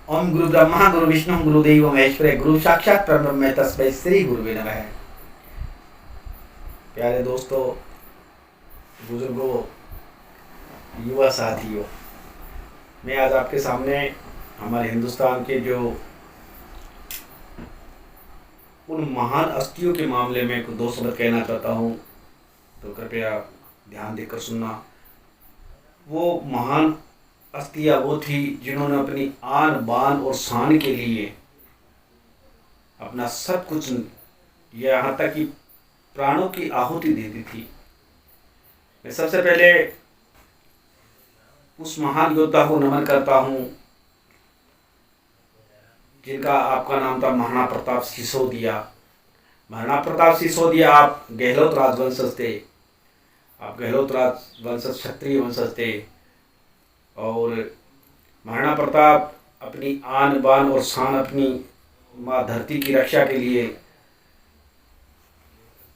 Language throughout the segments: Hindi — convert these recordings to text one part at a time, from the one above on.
ओम गुरु ब्रह्मा गुरु विष्णु गुरुदेव महेश्वर गुरु साक्षात परब्रह्म तस्मै श्री गुरुवे नमः। प्यारे दोस्तों, बुजुर्गों, युवा साथियों, मैं आज आपके सामने हमारे हिंदुस्तान के जो उन महान हस्तियों के मामले में कुछ दो शब्द कहना चाहता हूँ, तो कृपया ध्यान देकर सुनना। वो महान हस्तियाँ वो थी जिन्होंने अपनी आन बान और शान के लिए अपना सब कुछ, यहाँ तक कि प्राणों की आहुति दे दी थी। मैं सबसे पहले उस महान योद्धा को नमन करता हूँ जिनका आपका नाम था महाराणा प्रताप सिसोदिया। महाराणा प्रताप सिसोदिया आप गहलोत राजवंशज थे। आप गहलोत राजवंशज क्षत्रिय वंशज थे और महाराणा प्रताप अपनी आन बान और शान, अपनी माँ धरती की रक्षा के लिए,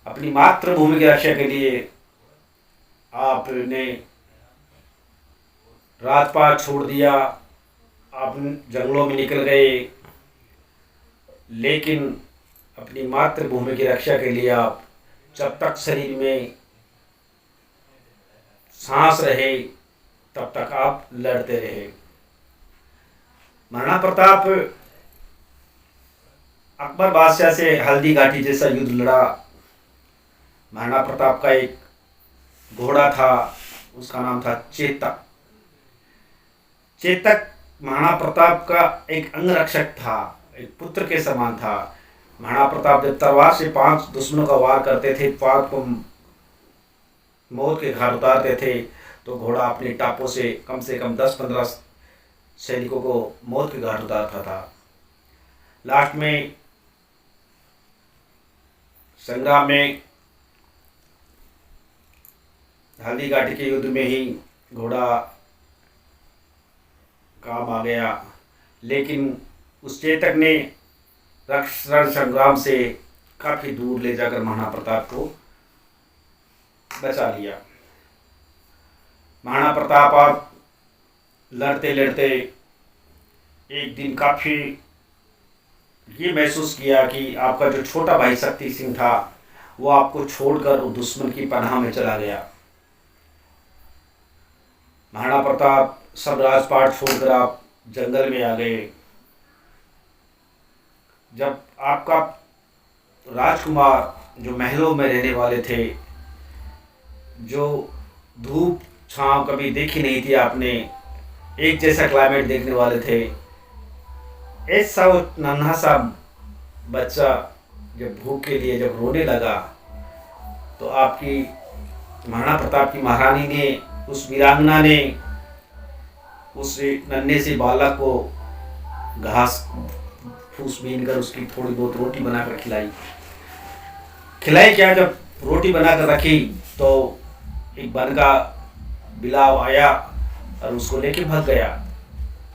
अपनी मातृभूमि की रक्षा के लिए आपने राजपाट छोड़ दिया, आप जंगलों में निकल गए, लेकिन अपनी मातृभूमि की रक्षा के लिए आप जब तक शरीर में सांस रहे तब तक आप लड़ते रहे। महाराणा प्रताप अकबर बादशाह से हल्दी घाटी जैसा युद्ध लड़ा। महाराणा प्रताप का एक घोड़ा था, उसका नाम था चेतक। चेतक महाराणा प्रताप का एक अंगरक्षक था, एक पुत्र के समान था। महाराणा प्रताप जब तलवार से 5 दुश्मनों का वार करते थे, 5 को मौत के घाट उतारते थे, तो घोड़ा अपने टापों से कम 10-15 सैनिकों को मौत के घाट उतारता था। लास्ट में संग्राम में हल्दी घाटी के युद्ध में ही घोड़ा काम आ गया, लेकिन उस चेतक ने रण संग्राम से काफ़ी दूर ले जाकर महाराणा प्रताप को बचा लिया। महाराणा प्रताप आप लड़ते लड़ते एक दिन काफ़ी ये महसूस किया कि आपका जो छोटा भाई शक्ति सिंह था वो आपको छोड़कर दुश्मन की पनाह में चला गया। महाराणा प्रताप सब राजपाट छोड़कर आप जंगल में आ गए। जब आपका राजकुमार जो महलों में रहने वाले थे, जो धूप छांव कभी देखी नहीं थी आपने, एक जैसा क्लाइमेट देखने वाले थे, ऐसा नन्हा सा बच्चा जब भूख के लिए जब रोने लगा, तो आपकी महाराणा प्रताप की महारानी ने, उस वीरांगना ने उस नन्हे से बालक को घास फूस बीन कर उसकी थोड़ी बहुत रोटी बनाकर खिलाई क्या, जब रोटी बनाकर रखी तो एक वन का बिलाव आया और उसको लेके भाग गया।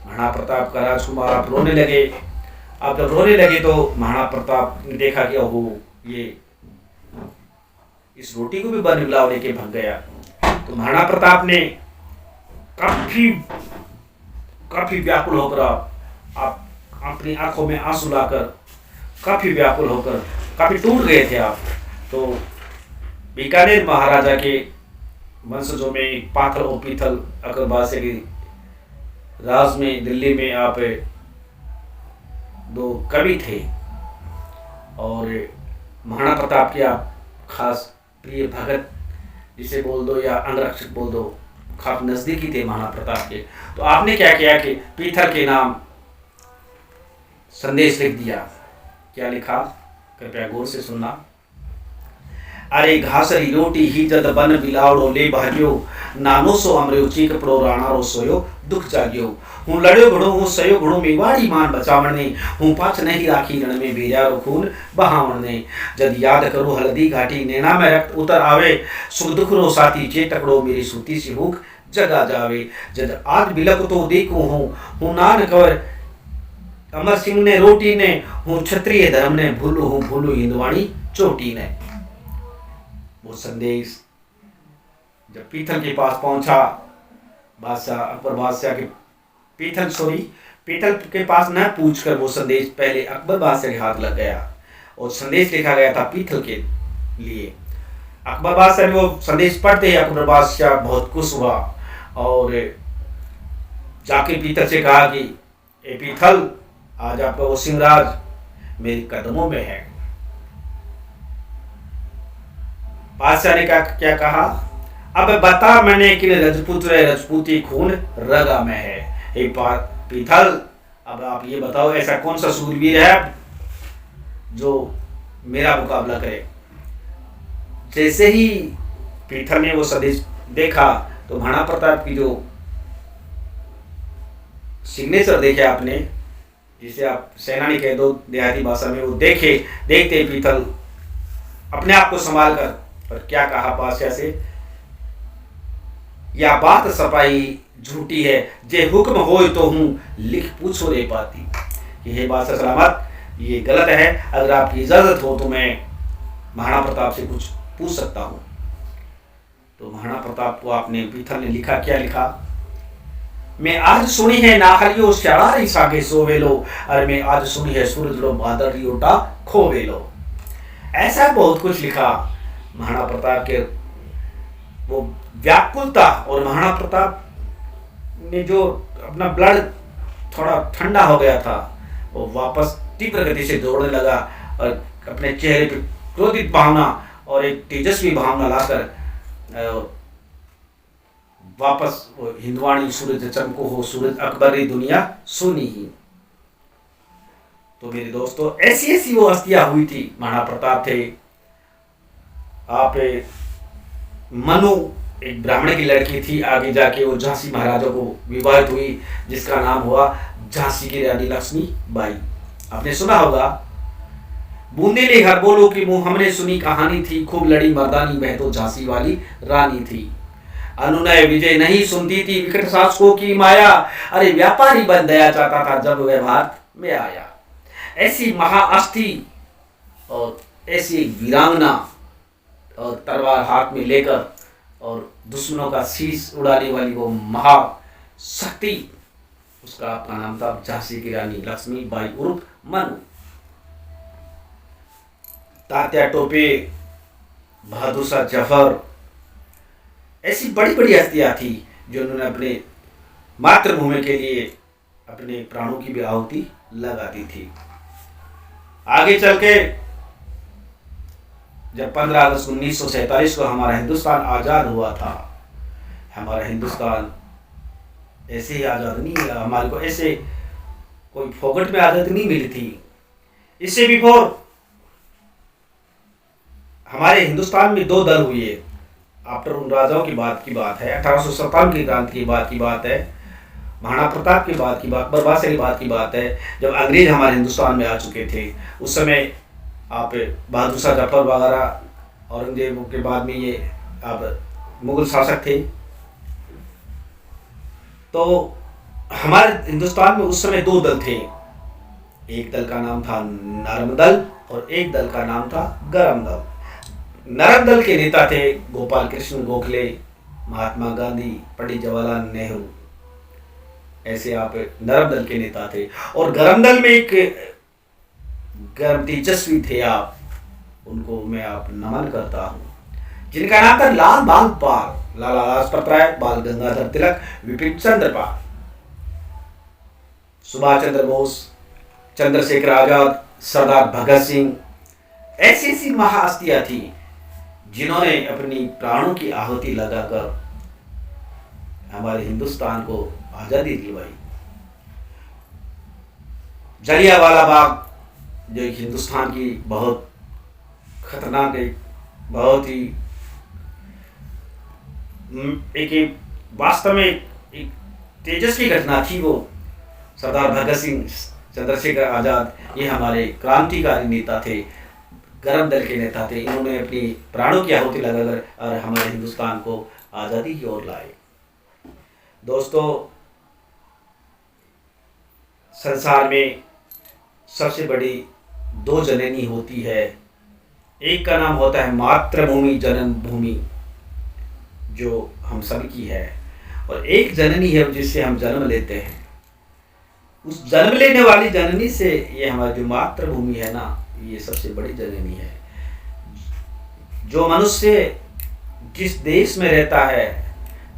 महाराणा प्रताप का राजकुमार आप रोने लगे। आप जब रोने लगे तो महाराणा प्रताप ने देखा कि ओहो, ये इस रोटी को भी वन बिलाव लेके भाग गया। तो महाराणा प्रताप ने काफी व्याकुल होकर आप अपनी आंखों में आंसू लाकर काफी व्याकुल होकर काफी टूट गए थे आप। तो बीकानेर महाराजा के वंशजों में पाथल और पीथल अकबर बादशाह की राज में दिल्ली में आप 2 कवि थे और महाराणा प्रताप के आप खास प्रिय भगत जिसे बोल दो या अंगरक्षक बोल दो, काफी नजदीकी थे महाराणा प्रताप के। तो आपने क्या किया कि पीथल के नाम संदेश लिख दिया। क्या लिखा, कृपया गौर से सुनना। अरे घासरी रोटी ही जद बन बिलावड़ो ले भाग्यो, नानो सो अमरे चीक पड़ो राणा रो सोयो दुख जाग्यो। हूँ लड़ो घड़ो हूँ सयो घड़ो मेवाड़ी मान बचावण ने, हूँ पाछ नहीं राखी रण में बेजारो खून बहावण ने। जद याद करो हल्दी घाटी नैना में रक्त उतर आवे, सुख दुख रो साथी चेतकड़ो मेरी सूती सी भूख जगा जावे। जद आज बिलक तो देखो हूँ नान कवर अमर सिंह ने रोटी ने, हूँ क्षत्रिय धर्म ने भूलू हिंदवाणी चोटी ने। वो संदेश जब पीथल के पास पहुंचा, बादशाह अकबर बादशाह के पीतल के पास न पूछ कर वो संदेश पहले अकबर बादशाह के हाथ लग गया और संदेश लिखा गया था पीतल के लिए। अकबर बादशाह ने वो संदेश पढ़ते ही अकबर बादशाह बहुत खुश हुआ और जाके पीतल से कहा कि ए पीतल, आज आपका वो सिंहराज मेरे कदमों में है। बादशाह ने क्या कहा, अब बता मैंने कि रजपूती खून रगा में है। एक बात पीतल, अब आप ये बताओ ऐसा कौन सा सूरवीर है जो मेरा मुकाबला करे। जैसे ही पीतल ने वो संदेश देखा तो महाराणा प्रताप की जो सिग्नेचर देखे आपने, जिसे आप सेनानी कह दो देहाती भाषा में, वो देखते पीतल अपने आप को संभाल कर पर क्या कहा बादशाह से, या बात सपाई झूठी है, जे हुक्म हो तो हूँ लिख पूछो रे पाती। कि हे बादशाह सलामत, ये गलत है, अगर आपकी इजाजत हो तो मैं महाराणा प्रताप से कुछ पूछ सकता हूँ। तो महाराणा प्रताप को आपने पीतल ने लिखा, क्या लिखा, मैं आज सुनी है नाहरियो श्यारी सागे सोवेलो, अरे मैं आज सुनी है सूरज लो बादल रियोटा खोवेलो। ऐसा बहुत कुछ लिखा महाराणा प्रताप के वो व्याकुलता, और महाराणा प्रताप ने जो अपना ब्लड थोड़ा ठंडा हो गया था वो वापस तीव्र गति से दौड़ने लगा और अपने चेहरे पे क्रोधित भावना और एक तेजस्वी भावना लाकर वापस वो हिंदवाणी सूरज चमको हो सूरज अकबरी दुनिया सुनी ही। तो मेरे दोस्तों ऐसी ऐसी वो हस्तियां हुई थी। महाराणा प्रताप थे, आप मनु एक ब्राह्मण की लड़की थी, आगे जाके वो झांसी महाराजा को विवाहित हुई जिसका नाम हुआ झांसी की रानी लक्ष्मी बाई। आपने सुना होगा, बूंदेली हर बोलो की मुंह हमने सुनी कहानी थी, खूब लड़ी मर्दानी वह तो झांसी वाली रानी थी। अनुनय विजय नहीं सुनती थी विकट शासकों की माया, अरे व्यापारी बन गया चाहता था जब वह भारत में आया। ऐसी महाअस्थि और ऐसी वीरांगना और तलवार हाथ में लेकर और दुश्मनों का शीश उड़ाने वाली वो महाशक्ति, उसका अपना नाम था झांसी की रानी लक्ष्मी बाई उर्फ मनु। तात्या टोपे, बहादुर शाह जफर, ऐसी बड़ी बड़ी हस्तियां थी जो उन्होंने अपने मातृभूमि के लिए अपने प्राणों की भी आहुति लगा दी थी। आगे चल के जब 15 अगस्त 1947 को हमारा हिंदुस्तान आज़ाद हुआ था, हमारा हिंदुस्तान ऐसे ही आज़ाद नहीं मिला, हमारे को ऐसे कोई फोकट में आज़ादी नहीं मिली थी। इससे बिफोर हमारे हिंदुस्तान में 2 दल हुए। आफ्टर उन राजाओं की बात है, 1857 की क्रांति की बात है, महाराणा प्रताप की बात की बात, अकबर बादशाह की बात की बात है, जब अंग्रेज हमारे हिंदुस्तान में आ चुके थे। उस समय आप बहादुर शाह जफर वगैरह औरंगजेब के बाद में ये आप मुगल शासक थे। तो हमारे हिंदुस्तान में उस समय 2 दल थे, एक दल का नाम था नरम दल और एक दल का नाम था गरम दल। नरम दल के नेता थे गोपाल कृष्ण गोखले, महात्मा गांधी, पंडित जवाहरलाल नेहरू, ऐसे आप नरम दल के नेता थे। और गरम दल में एक गर्म तेजस्वी थे, आप उनको मैं आप नमन करता हूं, जिनका नाम था लाल बाल पाल, लाला लाजपत राय, बाल गंगाधर तिलक, विपिन चंद्र पाल, सुभाष चंद्र बोस, चंद्रशेखर आजाद, सरदार भगत सिंह, ऐसी ऐसी महाहस्तियां थी जिन्होंने अपनी प्राणों की आहुति लगाकर हमारे हिंदुस्तान को आजादी दिलवाई। जलियांवाला बाग जो एक हिंदुस्तान की बहुत खतरनाक, एक बहुत ही एक वास्तव में एक तेजस्वी घटना थी। वो सरदार भगत सिंह, चंद्रशेखर आजाद, ये हमारे क्रांतिकारी नेता थे, गरम दल के नेता थे। इन्होंने अपनी प्राणों की आहुति लगाकर और हमारे हिंदुस्तान को आज़ादी की ओर लाए। दोस्तों, संसार में सबसे बड़ी 2 जननी होती है, एक का नाम होता है मातृभूमि जन्मभूमि जो हम सभी की है, और एक जननी है जिससे हम जन्म लेते हैं। उस जन्म लेने वाली जननी से ये हमारी जो मातृभूमि है ना, ये सबसे बड़ी जननी है। जो मनुष्य जिस देश में रहता है,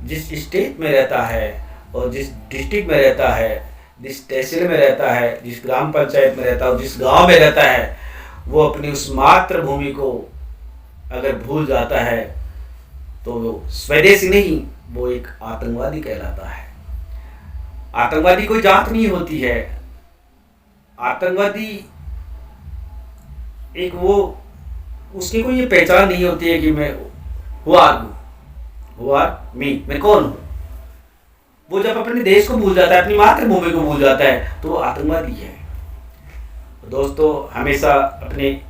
जिस स्टेट में रहता है और जिस डिस्ट्रिक्ट में रहता है, जिस तहसील में रहता है, जिस ग्राम पंचायत में रहता है, जिस गांव में रहता है, वो अपनी उस मातृभूमि को अगर भूल जाता है तो वो स्वदेशी नहीं, वो एक आतंकवादी कहलाता है। आतंकवादी कोई जात नहीं होती है। आतंकवादी एक वो, उसकी कोई ये पहचान नहीं होती है कि मैं मैं कौन हूँ। वो जब अपने देश को भूल जाता है, अपनी मातृभूमि को भूल जाता है, तो वो आतंकवादी है। दोस्तों, हमेशा अपने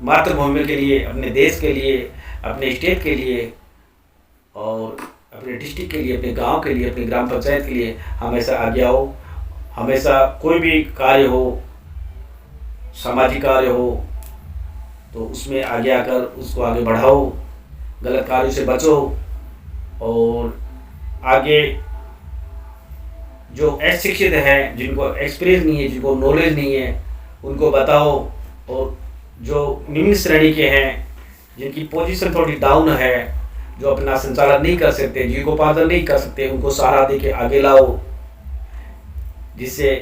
मातृभूमि के लिए, अपने देश के लिए, अपने स्टेट के लिए और अपने डिस्ट्रिक्ट के लिए, अपने गांव के लिए, अपनी ग्राम पंचायत के लिए हमेशा आगे आओ। हमेशा कोई भी कार्य हो, सामाजिक कार्य हो, तो उसमें आगे आकर उसको आगे बढ़ाओ, गलत कार्यों से बचो और आगे जो अशिक्षित हैं, जिनको एक्सपीरियंस नहीं है, जिनको नॉलेज नहीं है, उनको बताओ। और जो निम्न श्रेणी के हैं, जिनकी पोजीशन थोड़ी डाउन है, जो अपना संचालन नहीं कर सकते, जीविकोपार्जन नहीं कर सकते, उनको सहारा दे के आगे लाओ, जिससे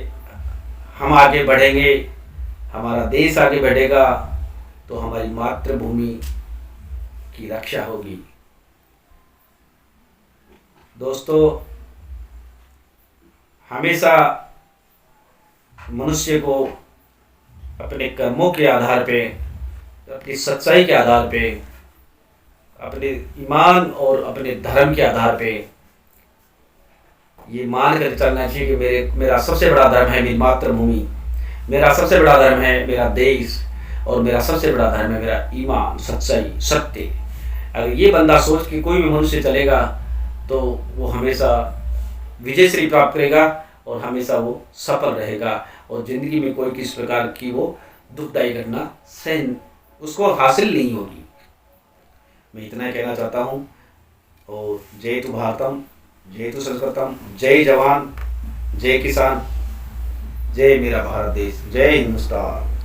हम आगे बढ़ेंगे, हमारा देश आगे बढ़ेगा, तो हमारी मातृभूमि की रक्षा होगी। दोस्तों, हमेशा मनुष्य को अपने कर्मों के आधार पे, अपनी सच्चाई के आधार पे, अपने ईमान और अपने धर्म के आधार पे ये मान कर चलना चाहिए कि मेरा सबसे बड़ा धर्म है मेरी मातृभूमि, मेरा सबसे बड़ा धर्म है मेरा देश और मेरा सबसे बड़ा धर्म है मेरा ईमान, सच्चाई, सत्य। अगर ये बंदा सोच के कोई भी मनुष्य चलेगा तो वो हमेशा विजय श्री प्राप्त करेगा और हमेशा वो सफल रहेगा और ज़िंदगी में कोई किसी प्रकार की वो दुखदायी घटना सहन उसको हासिल नहीं होगी। मैं इतना कहना चाहता हूँ। और जय तु भारतम, जय तु संस्कृतम, जय जवान, जय किसान, जय मेरा भारत देश, जय हिंदुस्तान।